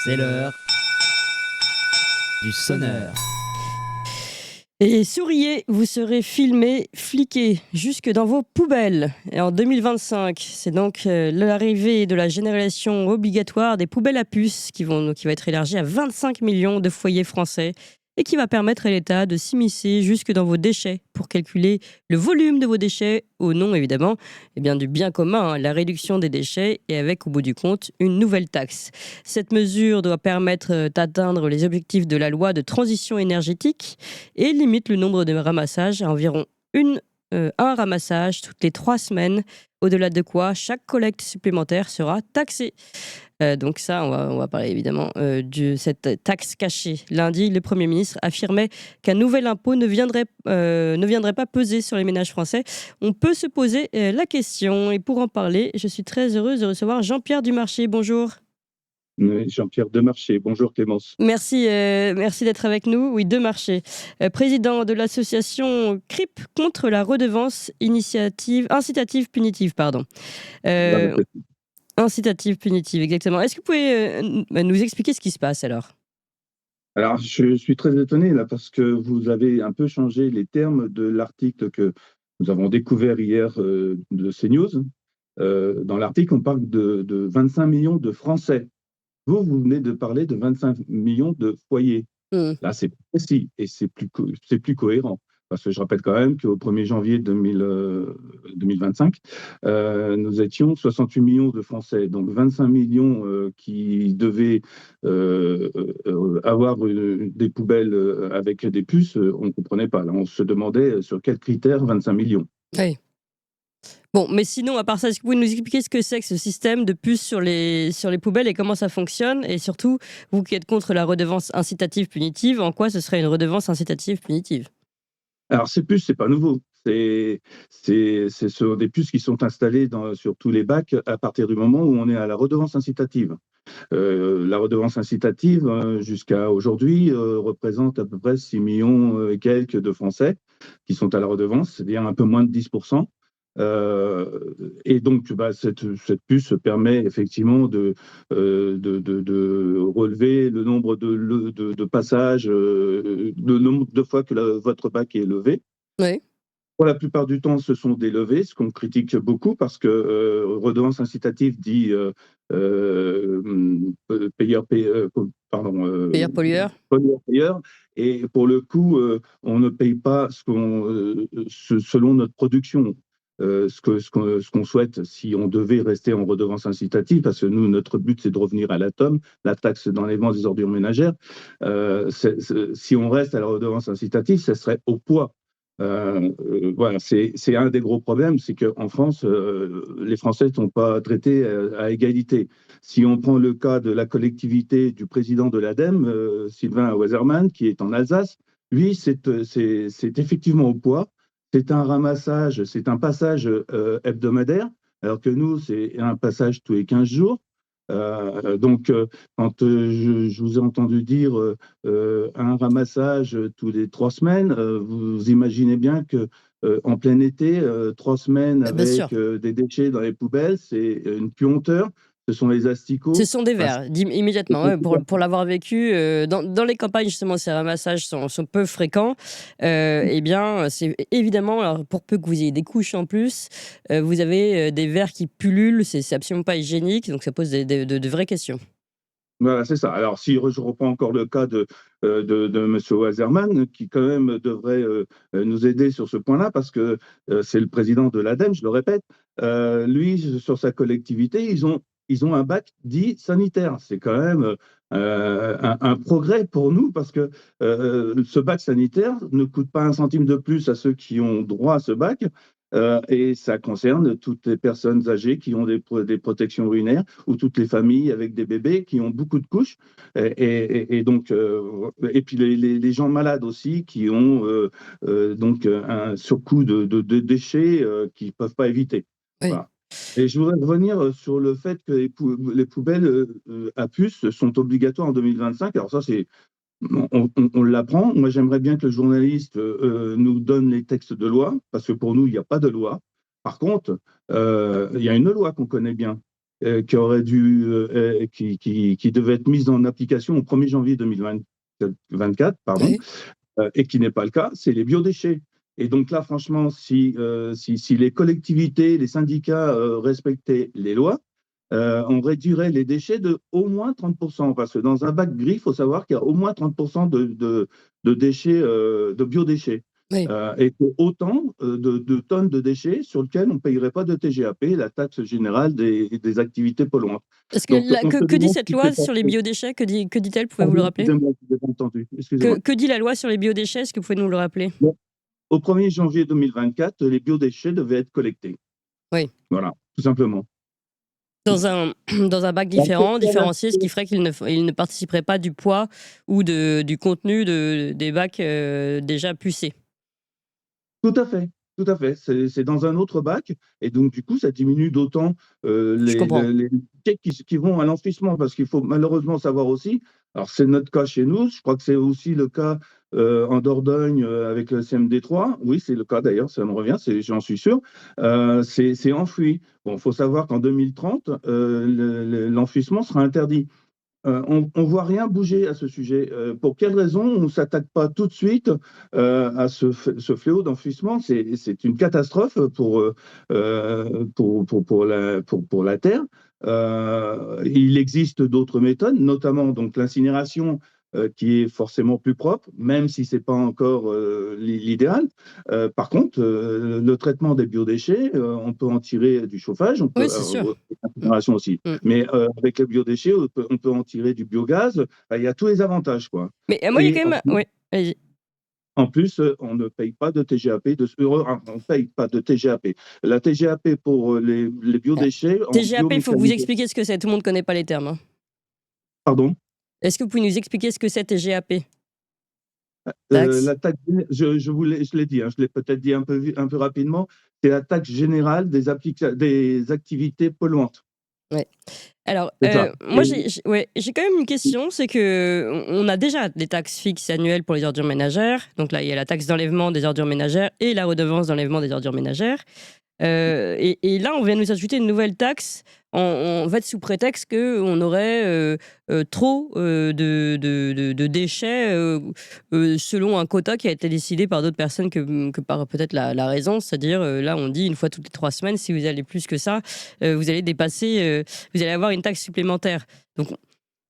C'est l'heure du sonneur. Et souriez, vous serez filmés, fliqués, jusque dans vos poubelles. Et en 2025, c'est donc l'arrivée de la génération obligatoire des poubelles à puces qui va être élargie à 25 millions de foyers français et qui va permettre à l'État de s'immiscer jusque dans vos déchets pour calculer le volume de vos déchets au nom, évidemment, du bien commun, la réduction des déchets et avec, au bout du compte, une nouvelle taxe. Cette mesure doit permettre d'atteindre les objectifs de la loi de transition énergétique et limite le nombre de ramassages à environ un ramassage toutes les 3 semaines, au-delà de quoi chaque collecte supplémentaire sera taxée. Donc ça, on va parler évidemment de cette taxe cachée. Lundi, le Premier ministre affirmait qu'un nouvel impôt ne viendrait pas peser sur les ménages français. On peut se poser la question. Et pour en parler, je suis très heureuse de recevoir Jean-Pierre Dumarché. Bonjour. Jean-Pierre Demarché. Bonjour Clémence. Merci d'être avec nous. Oui, Demarché, président de l'association CRIP contre la redevance incitative punitive. Incitative punitive, exactement. Est-ce que vous pouvez nous expliquer ce qui se passe alors ? Alors, je suis très étonné là parce que vous avez un peu changé les termes de l'article que nous avons découvert hier de CNews. Dans l'article, on parle de 25 millions de Français. Vous venez de parler de 25 millions de foyers. Là, c'est précis et c'est plus cohérent. Parce que je rappelle quand même qu'au 1er janvier 2025, nous étions 68 millions de Français. Donc 25 millions qui devaient avoir des poubelles avec des puces, on ne comprenait pas. Là, on se demandait sur quels critères 25 millions. Oui. Bon, mais sinon, à part ça, est-ce que vous pouvez nous expliquer ce que c'est que ce système de puces sur les poubelles et comment ça fonctionne ? Et surtout, vous qui êtes contre la redevance incitative punitive, en quoi ce serait une redevance incitative punitive ? Alors, ces puces, ce n'est pas nouveau. Ce sont des puces qui sont installées sur tous les bacs à partir du moment où on est à la redevance incitative. La redevance incitative, jusqu'à aujourd'hui, représente à peu près 6 millions et quelques de Français qui sont à la redevance, c'est-à-dire un peu moins de 10%. Et donc, cette puce permet effectivement de relever le nombre de passages, le nombre de fois que votre bac est levé. Oui. Pour la plupart du temps, ce sont des levées, ce qu'on critique beaucoup parce que redevance incitative dit Payeur-pollueur. Pollueur-payeur. Et pour le coup, on ne paye pas selon notre production. Ce qu'on souhaite si on devait rester en redevance incitative, parce que nous, notre but, c'est de revenir à la TOM, la taxe d'enlèvement des ordures ménagères. Si on reste à la redevance incitative, ça serait au poids. Voilà, c'est un des gros problèmes, c'est qu'en France, les Français ne sont pas traités à égalité. Si on prend le cas de la collectivité du président de l'ADEME, Sylvain Waserman, qui est en Alsace, lui, c'est effectivement au poids. C'est un ramassage, c'est un passage hebdomadaire, alors que nous, c'est un passage tous les 15 jours. Donc, quand je vous ai entendu dire un ramassage tous les 3 semaines, vous imaginez bien que en plein été, 3 semaines avec des déchets dans les poubelles, c'est une puanteur. Ce sont les asticots. Ce sont des vers, immédiatement. Pour l'avoir vécu, dans les campagnes, justement, ces ramassages sont peu fréquents. C'est évidemment, alors, pour peu que vous ayez des couches en plus, vous avez des vers qui pullulent, c'est absolument pas hygiénique, donc ça pose de vraies questions. Voilà, c'est ça. Alors, si je reprends encore le cas de M. Waserman, qui quand même devrait nous aider sur ce point-là, parce que c'est le président de l'ADEME, je le répète, lui, sur sa collectivité, ils ont un bac dit sanitaire. C'est quand même un progrès pour nous, parce que ce bac sanitaire ne coûte pas un centime de plus à ceux qui ont droit à ce bac. Et ça concerne toutes les personnes âgées qui ont des protections urinaires ou toutes les familles avec des bébés qui ont beaucoup de couches. Et puis les gens malades aussi qui ont donc un surcoût de déchets qu'ils ne peuvent pas éviter. Oui. Voilà. Et je voudrais revenir sur le fait que les poubelles à puces sont obligatoires en 2025. Alors ça, on l'apprend. Moi, j'aimerais bien que le journaliste nous donne les textes de loi, parce que pour nous, il n'y a pas de loi. Par contre, il y a une loi qu'on connaît bien. qui devait être mise en application au 1er janvier 2024, pardon, Oui. et qui n'est pas le cas, c'est les biodéchets. Et donc là, franchement, si les collectivités, les syndicats respectaient les lois, on réduirait les déchets de au moins 30%. Parce que dans un bac gris, il faut savoir qu'il y a au moins 30% de déchets, de biodéchets. Oui. Et que autant de tonnes de déchets sur lesquels on ne payerait pas de TGAP, la taxe générale des activités polluantes. Est-ce que, Donc, on se que dit demande cette si loi c'est pas sur les fait. biodéchets? Que dit-elle? Pouvez-vous le Pardon, rappeler? excusez-moi, je n'ai pas entendu. Excusez-moi. Que dit la loi sur les biodéchets? Est-ce que vous pouvez nous le rappeler? Bon, au 1er janvier 2024, les biodéchets devaient être collectés. Oui. Voilà, tout simplement. Dans un, dans un bac différencié, ce qui ferait qu'il ne participerait pas du poids ou du contenu des bacs déjà pucés. Tout à fait, tout à fait. C'est dans un autre bac, et donc du coup, ça diminue d'autant Je comprends. les chèques qui vont à l'enfouissement, parce qu'il faut malheureusement savoir aussi, alors c'est notre cas chez nous, je crois que c'est aussi le cas en Dordogne avec le CMD3, oui, c'est le cas d'ailleurs, ça me revient, j'en suis sûr, c'est enfoui. Bon, il faut savoir qu'en 2030, l'enfouissement sera interdit. On ne voit rien bouger à ce sujet. Pour quelle raison on ne s'attaque pas tout de suite à ce fléau d'enfouissement? C'est une catastrophe pour la Terre. Il existe d'autres méthodes, notamment donc l'incinération, qui est forcément plus propre, même si ce n'est pas encore l'idéal. Par contre, le traitement des biodéchets, on peut en tirer du chauffage, on peut, Oui, c'est sûr. l'incinération aussi. Mm. Mais avec les biodéchets, on peut en tirer du biogaz. Il y a tous les avantages, quoi. Mais moi, il y a Et quand même. Oui, allez-y. en plus, on ne paye pas de TGAP. On paye pas de TGAP. La TGAP pour les biodéchets en TGAP, il faut que vous biomécanisation. expliquiez ce que c'est. Tout le monde ne connaît pas les termes. Hein. Pardon? Est-ce que vous pouvez nous expliquer ce que c'est TGAP? Taxe. La taxe, je l'ai dit, hein, je l'ai peut-être dit un peu rapidement, c'est la taxe générale des activités polluantes. Ouais. Alors, C'est ça. moi, j'ai quand même une question, c'est que on a déjà des taxes fixes annuelles pour les ordures ménagères. Donc là, il y a la taxe d'enlèvement des ordures ménagères et la redevance d'enlèvement des ordures ménagères. Et là, on vient nous ajouter une nouvelle taxe, en fait, sous prétexte qu'on aurait trop de déchets selon un quota qui a été décidé par d'autres personnes que par peut-être la raison. C'est-à-dire, là, on dit une fois toutes les 3 semaines, si vous allez plus que ça, vous allez dépasser, vous allez avoir une taxe supplémentaire. Donc,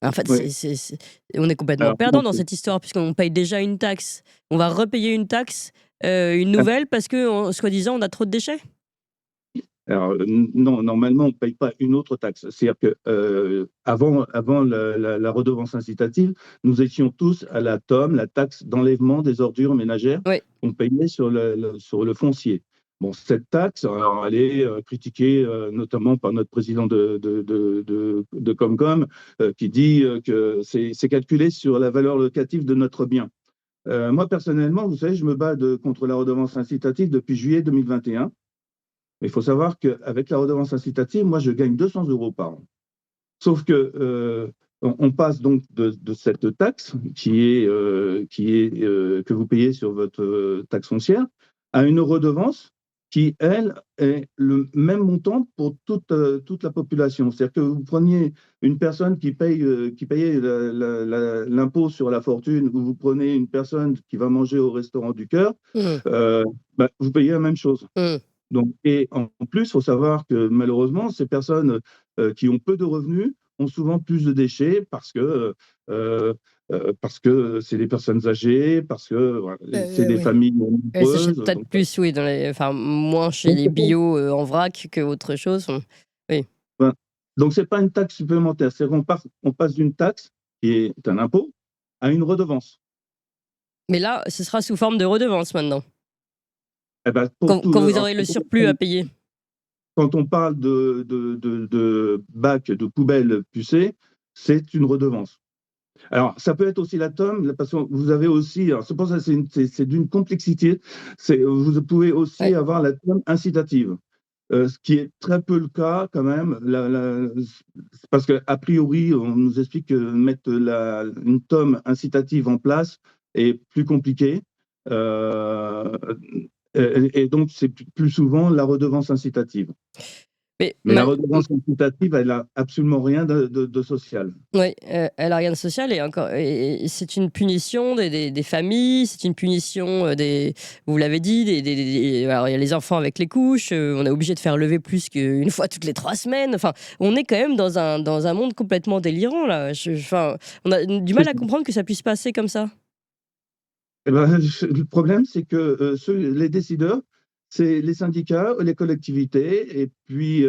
en fait, Oui. on est complètement Alors, perdant dans cette histoire, puisqu'on paye déjà une taxe. On va repayer une taxe, une nouvelle, parce que, soi-disant, on a trop de déchets. Alors, non, normalement, on ne paye pas une autre taxe. C'est-à-dire que avant la redevance incitative, nous étions tous à la TOM, la taxe d'enlèvement des ordures ménagères, Oui. qu'on payait sur le foncier. Bon, cette taxe, alors, elle est critiquée notamment par notre président de Comcom, qui dit que c'est calculé sur la valeur locative de notre bien. Moi, personnellement, vous savez, je me bats contre la redevance incitative depuis juillet 2021. Mais il faut savoir qu'avec la redevance incitative, moi, je gagne 200 € par an. Sauf que on passe donc de cette taxe que vous payez sur votre taxe foncière à une redevance qui, elle, est le même montant pour toute la population. C'est-à-dire que vous preniez une personne qui payait l'impôt sur la fortune, ou vous prenez une personne qui va manger au restaurant du cœur, vous payez la même chose. Donc, et en plus, il faut savoir que malheureusement, ces personnes qui ont peu de revenus ont souvent plus de déchets parce que c'est des personnes âgées, parce que voilà, c'est des Oui. familles Elles s'achètent nombreuses. peut-être Donc, plus, oui, moins chez les bio en vrac que autre chose. Oui. voilà. Donc, ce n'est pas une taxe supplémentaire. C'est qu'on passe d'une taxe qui est un impôt à une redevance. Mais là, ce sera sous forme de redevance maintenant, Eh ben, quand vous aurez le surplus à payer. quand on parle de bacs, de poubelles pucées, c'est une redevance. Alors, ça peut être aussi la TOM, parce que vous avez aussi, c'est pour ça que c'est d'une complexité, vous pouvez aussi avoir la TOM incitative, ce qui est très peu le cas quand même, parce qu'a priori, on nous explique que mettre une TOM incitative en place est plus compliqué, et donc c'est plus souvent la redevance incitative. Mais la redevance incitative, elle n'a absolument rien de social. Oui, elle a rien de social et encore, et c'est une punition des familles, c'est une punition vous l'avez dit, alors il y a les enfants avec les couches, on est obligé de faire lever plus qu'une fois toutes les 3 semaines. Enfin, on est quand même dans un monde complètement délirant là. Enfin, on a du mal à comprendre que ça puisse passer comme ça. Eh ben, le problème, c'est que les décideurs, c'est les syndicats, les collectivités, et puis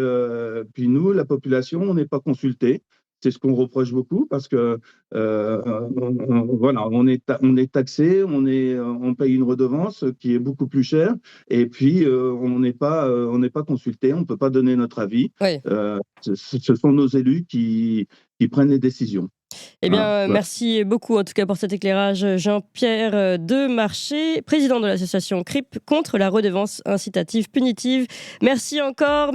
nous, la population, on n'est pas consultés. C'est ce qu'on reproche beaucoup parce que voilà, on est taxé, on paye une redevance qui est beaucoup plus chère, et puis on n'est pas consulté, on ne peut pas donner notre avis. Oui. Ce sont nos élus qui prennent les décisions. Eh Voilà. bien, merci beaucoup en tout cas pour cet éclairage, Jean-Pierre Demarché, président de l'association CRIP contre la redevance incitative punitive. Merci encore.